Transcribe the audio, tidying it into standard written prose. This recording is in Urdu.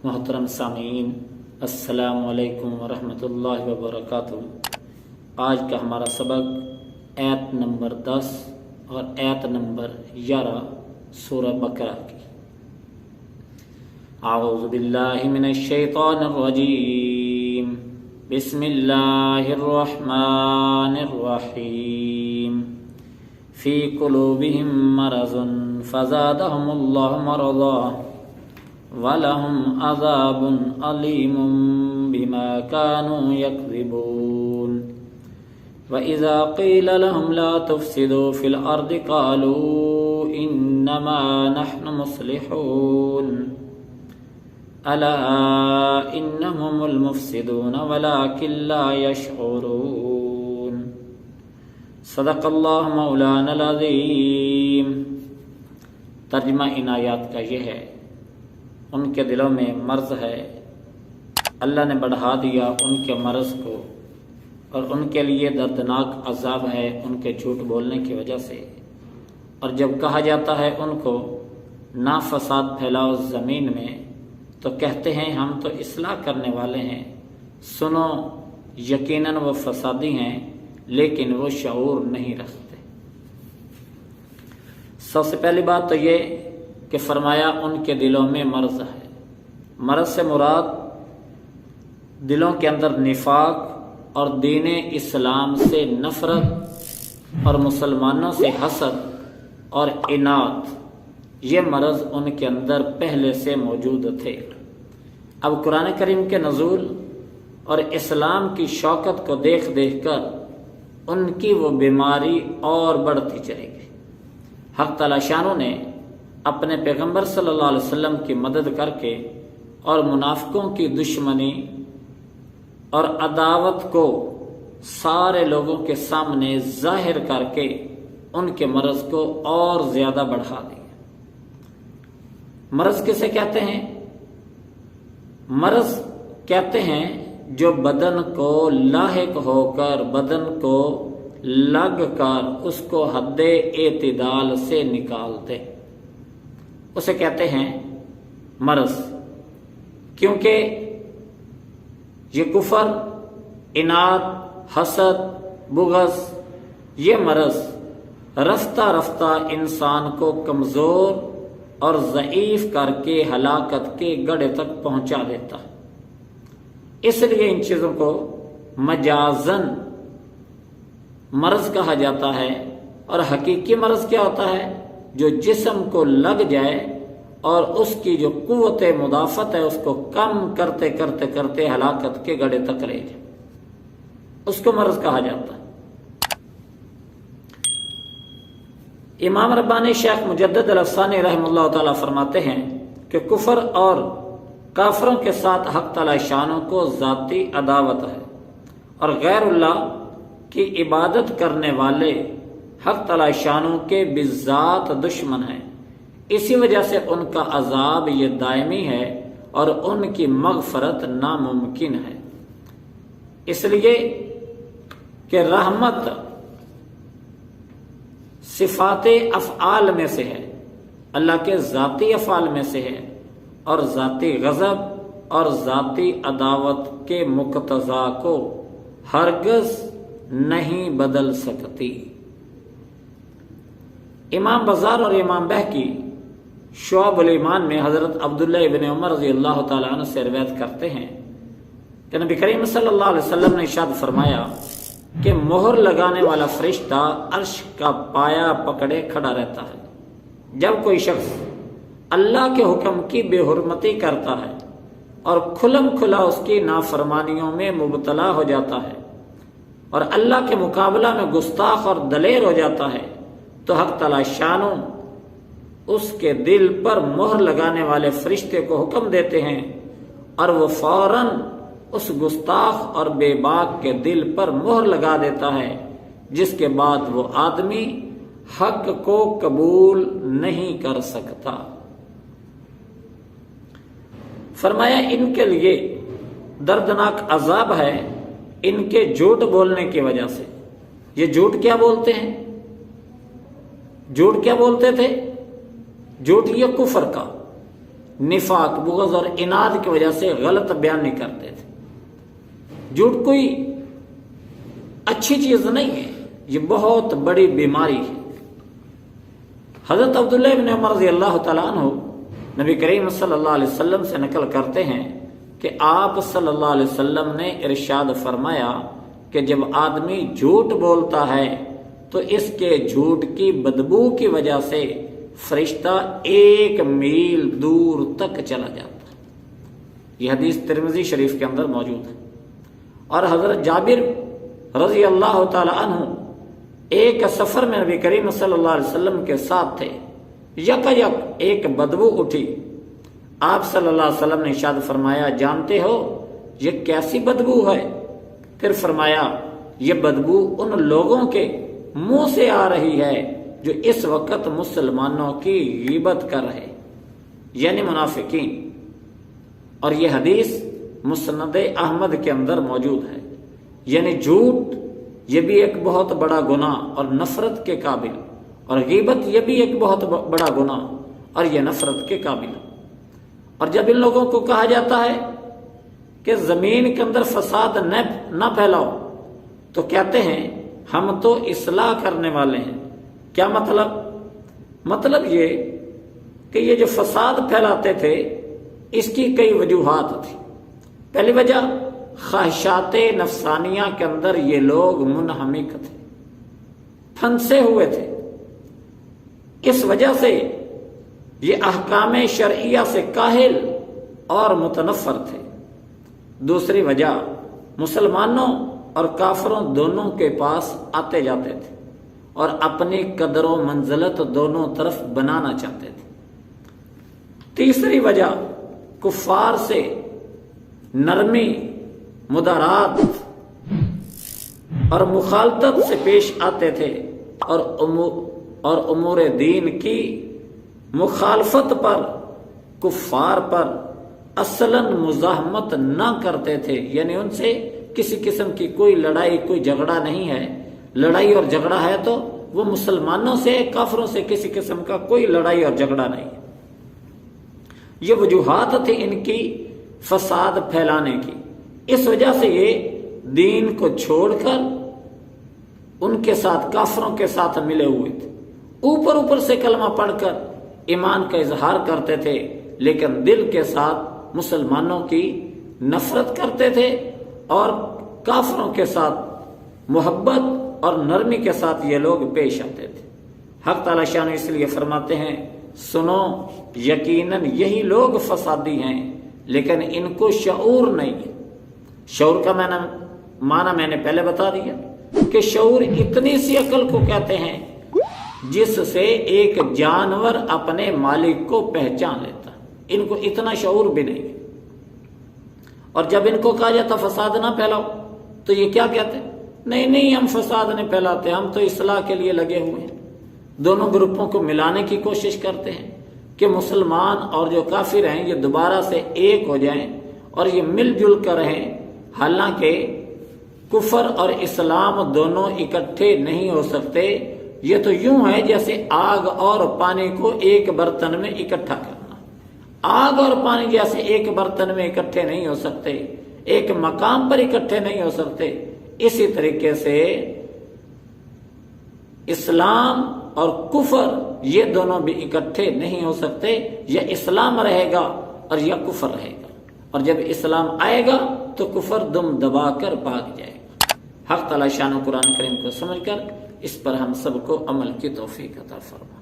محترم سامعین، السلام علیکم ورحمۃ اللہ وبرکاتہ۔ آج کا ہمارا سبق آیت نمبر 10 اور آیت نمبر 11 سورہ بقرہ کی۔ اعوذ باللہ من الشیطان الرجیم، بسم اللہ الرحمن الرحیم۔ فی قلوبہم مرض فزادہم اللہ مرضا وَلَهُمْ عَذَابٌ أَلِيمٌ بِمَا كَانُوا يَكْذِبُونَ وَإِذَا قِيلَ لَهُمْ لَا تُفْسِدُوا فِي الْأَرْضِ قَالُوا إِنَّمَا نَحْنُ مُصْلِحُونَ أَلَا إِنَّهُمُ الْمُفْسِدُونَ وَلَكِنْ لَا يَشْعُرُونَ۔ صدق اللہ مولانا العظیم۔ ترجمہ ان آیات کا یہ ہے، ان کے دلوں میں مرض ہے، اللہ نے بڑھا دیا ان کے مرض کو، اور ان کے لیے دردناک عذاب ہے ان کے جھوٹ بولنے کی وجہ سے۔ اور جب کہا جاتا ہے ان کو نہ فساد پھیلاؤ زمین میں، تو کہتے ہیں ہم تو اصلاح کرنے والے ہیں، سنو یقیناً وہ فسادی ہیں لیکن وہ شعور نہیں رکھتے۔ سب سے پہلی بات تو یہ کہ فرمایا ان کے دلوں میں مرض ہے۔ مرض سے مراد دلوں کے اندر نفاق اور دین اسلام سے نفرت اور مسلمانوں سے حسد اور عناد، یہ مرض ان کے اندر پہلے سے موجود تھے۔ اب قرآن کریم کے نزول اور اسلام کی شوکت کو دیکھ دیکھ کر ان کی وہ بیماری اور بڑھتی چلے گی۔ حق تعالی شانہ نے اپنے پیغمبر صلی اللہ علیہ وسلم کی مدد کر کے اور منافقوں کی دشمنی اور عداوت کو سارے لوگوں کے سامنے ظاہر کر کے ان کے مرض کو اور زیادہ بڑھا دیا۔ مرض کسے کہتے ہیں؟ مرض کہتے ہیں جو بدن کو لاحق ہو کر، بدن کو لگ کر اس کو حد اعتدال سے نکالتے، اسے کہتے ہیں مرض۔ کیونکہ یہ کفر، عناد، حسد، بغض، یہ مرض رفتہ رفتہ انسان کو کمزور اور ضعیف کر کے ہلاکت کے گڑھے تک پہنچا دیتا۔ اس لیے ان چیزوں کو مجازن مرض کہا جاتا ہے، اور حقیقی مرض کیا ہوتا ہے؟ جو جسم کو لگ جائے اور اس کی جو قوت مدافعت ہے اس کو کم کرتے کرتے کرتے ہلاکت کے گڑھے تک لے جائے، اس کو مرض کہا جاتا ہے۔ امام ربانی شیخ مجدد الافسانی رحمہ اللہ تعالی فرماتے ہیں کہ کفر اور کافروں کے ساتھ حق تعالی شانوں کو ذاتی عداوت ہے، اور غیر اللہ کی عبادت کرنے والے حق تعالی شانوں کے بذات دشمن ہیں۔ اسی وجہ سے ان کا عذاب یہ دائمی ہے اور ان کی مغفرت ناممکن ہے، اس لیے کہ رحمت صفات افعال میں سے ہے، اللہ کے ذاتی افعال میں سے ہے، اور ذاتی غضب اور ذاتی عداوت کے مقتضا کو ہرگز نہیں بدل سکتی۔ امام بزار اور امام بہقی شعب الایمان میں حضرت عبداللہ ابن عمر رضی اللہ تعالیٰ عنہ سے روایت کرتے ہیں کہ نبی کریم صلی اللہ علیہ وسلم نے ارشاد فرمایا کہ مہر لگانے والا فرشتہ عرش کا پایا پکڑے کھڑا رہتا ہے جب کوئی شخص اللہ کے حکم کی بے حرمتی کرتا ہے اور کھلم کھلا اس کی نافرمانیوں میں مبتلا ہو جاتا ہے اور اللہ کے مقابلہ میں گستاخ اور دلیر ہو جاتا ہے، تو حق تعالی شانوں اس کے دل پر مہر لگانے والے فرشتے کو حکم دیتے ہیں، اور وہ فوراً اس گستاخ اور بے باک کے دل پر مہر لگا دیتا ہے، جس کے بعد وہ آدمی حق کو قبول نہیں کر سکتا۔ فرمایا ان کے لیے دردناک عذاب ہے ان کے جھوٹ بولنے کی وجہ سے۔ یہ جھوٹ کیا بولتے ہیں؟ جھوٹ کیا بولتے تھے؟ جھوٹ یہ کفر کا، نفاق، بغض اور اناد کی وجہ سے غلط بیان نہیں کرتے تھے۔ جھوٹ کوئی اچھی چیز نہیں ہے، یہ بہت بڑی بیماری ہے۔ حضرت عبداللہ بن عمر رضی اللہ تعالیٰ عنہ نبی کریم صلی اللہ علیہ وسلم سے نقل کرتے ہیں کہ آپ صلی اللہ علیہ وسلم نے ارشاد فرمایا کہ جب آدمی جھوٹ بولتا ہے تو اس کے جھوٹ کی بدبو کی وجہ سے فرشتہ 1 میل دور تک چلا جاتا ہے۔ یہ حدیث ترمذی شریف کے اندر موجود ہے۔ اور حضرت جابر رضی اللہ تعالی عنہ ایک سفر میں نبی کریم صلی اللہ علیہ وسلم کے ساتھ تھے، یک ایک بدبو اٹھی۔ آپ صلی اللہ علیہ وسلم نے ارشاد فرمایا، جانتے ہو یہ کیسی بدبو ہے؟ پھر فرمایا، یہ بدبو ان لوگوں کے منہ سے آ رہی ہے جو اس وقت مسلمانوں کی غیبت کر رہے، یعنی منافقین۔ اور یہ حدیث مسند احمد کے اندر موجود ہے۔ یعنی جھوٹ یہ بھی ایک بہت بڑا گناہ اور نفرت کے قابل، اور غیبت یہ بھی ایک بہت بڑا گناہ اور یہ نفرت کے قابل۔ اور جب ان لوگوں کو کہا جاتا ہے کہ زمین کے اندر فساد نہ پھیلاؤ تو کہتے ہیں ہم تو اصلاح کرنے والے ہیں۔ کیا مطلب یہ کہ یہ جو فساد پھیلاتے تھے اس کی کئی وجوہات تھی۔ پہلی وجہ، خواہشات نفسانیہ کے اندر یہ لوگ منہمک تھے، پھنسے ہوئے تھے، اس وجہ سے یہ احکام شرعیہ سے کاہل اور متنفر تھے۔ دوسری وجہ، مسلمانوں اور کافروں دونوں کے پاس آتے جاتے تھے اور اپنی قدر و منزلت دونوں طرف بنانا چاہتے تھے۔ تیسری وجہ، کفار سے نرمی، مدارات اور مخالطت سے پیش آتے تھے اور امور دین کی مخالفت پر، کفار پر اصلاً مزاحمت نہ کرتے تھے۔ یعنی ان سے کسی قسم کی کوئی لڑائی، کوئی جھگڑا نہیں ہے۔ لڑائی اور جھگڑا ہے تو وہ مسلمانوں سے، کافروں سے کسی قسم کا کوئی لڑائی اور جھگڑا نہیں ہے۔ یہ وجوہات تھی ان کی فساد پھیلانے کی۔ اس وجہ سے یہ دین کو چھوڑ کر ان کے ساتھ، کافروں کے ساتھ ملے ہوئے تھے۔ اوپر سے کلمہ پڑھ کر ایمان کا اظہار کرتے تھے، لیکن دل کے ساتھ مسلمانوں کی نفرت کرتے تھے اور کافروں کے ساتھ محبت اور نرمی کے ساتھ یہ لوگ پیش آتے تھے۔ حق تعالی شان اس لیے فرماتے ہیں، سنو یقیناً یہی لوگ فسادی ہیں لیکن ان کو شعور نہیں ہے۔ شعور کا معنی میں نے پہلے بتا دیا کہ شعور اتنی سی عقل کو کہتے ہیں جس سے ایک جانور اپنے مالک کو پہچان لیتا۔ ان کو اتنا شعور بھی نہیں ہے۔ اور جب ان کو کہا جاتا فساد نہ پھیلاؤ تو یہ کیا کہتے ہیں؟ نہیں ہم فساد نہیں پھیلاتے، ہم تو اصلاح کے لیے لگے ہوئے ہیں۔ دونوں گروپوں کو ملانے کی کوشش کرتے ہیں کہ مسلمان اور جو کافر ہیں یہ دوبارہ سے ایک ہو جائیں اور یہ مل جل کر رہیں۔ حالانکہ کفر اور اسلام دونوں اکٹھے نہیں ہو سکتے۔ یہ تو یوں ہے جیسے آگ اور پانی کو ایک برتن میں اکٹھا کرنا۔ آگ اور پانی جیسے ایک برتن میں اکٹھے نہیں ہو سکتے، ایک مقام پر اکٹھے نہیں ہو سکتے، اسی طریقے سے اسلام اور کفر یہ دونوں بھی اکٹھے نہیں ہو سکتے۔ یا اسلام رہے گا اور یا کفر رہے گا، اور جب اسلام آئے گا تو کفر دم دبا کر بھاگ جائے گا۔ حق تعالی شان قرآن کریم کو سمجھ کر اس پر ہم سب کو عمل کی توفیق عطا فرما۔